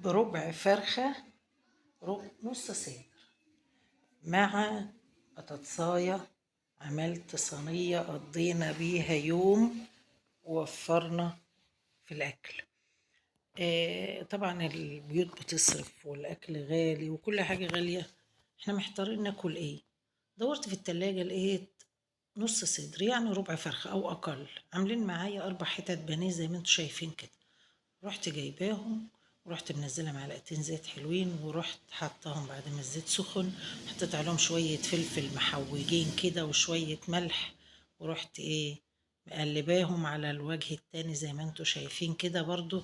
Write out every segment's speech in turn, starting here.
بربع فرخة، نص صدر مع بطاطساية. عملت صينية قضينا بيها يوم ووفرنا في الأكل. طبعا البيوت بتصرف والأكل غالي وكل حاجة غالية، احنا محتارين ناكل ايه. دورت في التلاجة لقيت نص صدر يعني ربع فرخة أو أقل، عاملين معايا 4 حتت بانيه زي ما انتوا شايفين كده. رحت جايباهم ورحت منزله معلقتين زيت حلوين، ورحت حطاهم بعد ما الزيت سخن، حطيت عليهم شويه فلفل محوجين كده وشويه ملح، ورحت مقلباهم على الوجه التاني زي ما انتوا شايفين كده برضو.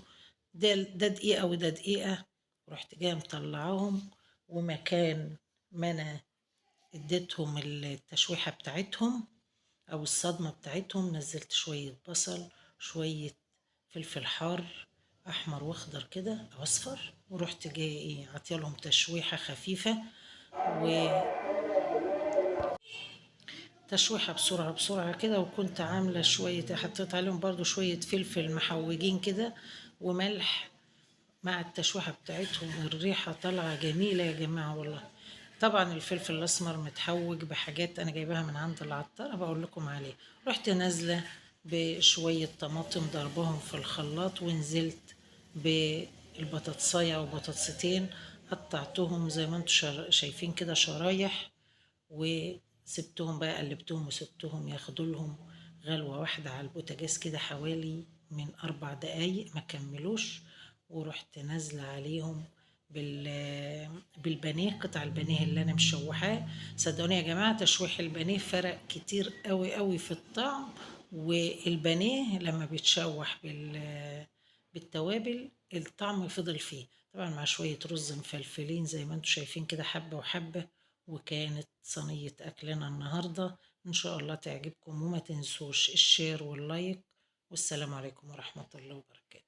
ده دقيقه وده دقيقه. ورحت جايه مطلعاهم، ومكان ما انا اديتهم التشويحه بتاعتهم او الصدمه بتاعتهم، نزلت شويه بصل، شويه فلفل حار احمر واخضر كده او اصفر، ورحت جايه عطيالهم تشويحه خفيفه، وتشويحه بسرعه بسرعه كده. وكنت عامله شويه، حطيت عليهم برضو شويه فلفل محوجين كده وملح مع التشويحه بتاعتهم. الريحه طالعه جميله يا جماعه والله. طبعا الفلفل الاسمر متحوج بحاجات انا جايباها من عند العطار بقول لكم عليه. رحت نازله بشويه طماطم ضربهم في الخلاط، ونزلت بالبطاطسايه او بطاطستين، قطعتهم زي ما انتم شايفين كده شرايح، وسبتهم بقى، قلبتهم وسبتهم ياخدوا لهم غلوة واحدة على البوتاجاز كده حوالي من 4 دقايق ما كملوش. ورحت نازلة عليهم بالبانيه، قطع البانيه اللي انا مشوحاه. صدقوني يا جماعة تشويح البانيه فرق كتير قوي قوي في الطعم. والبانيه لما بيتشوح بالتوابل الطعم فضل فيه، طبعا مع شوية رز مفلفلين زي ما انتم شايفين كده حبة وحبة. وكانت صينية أكلنا النهاردة، إن شاء الله تعجبكم، وما تنسوش الشير واللايك. والسلام عليكم ورحمة الله وبركاته.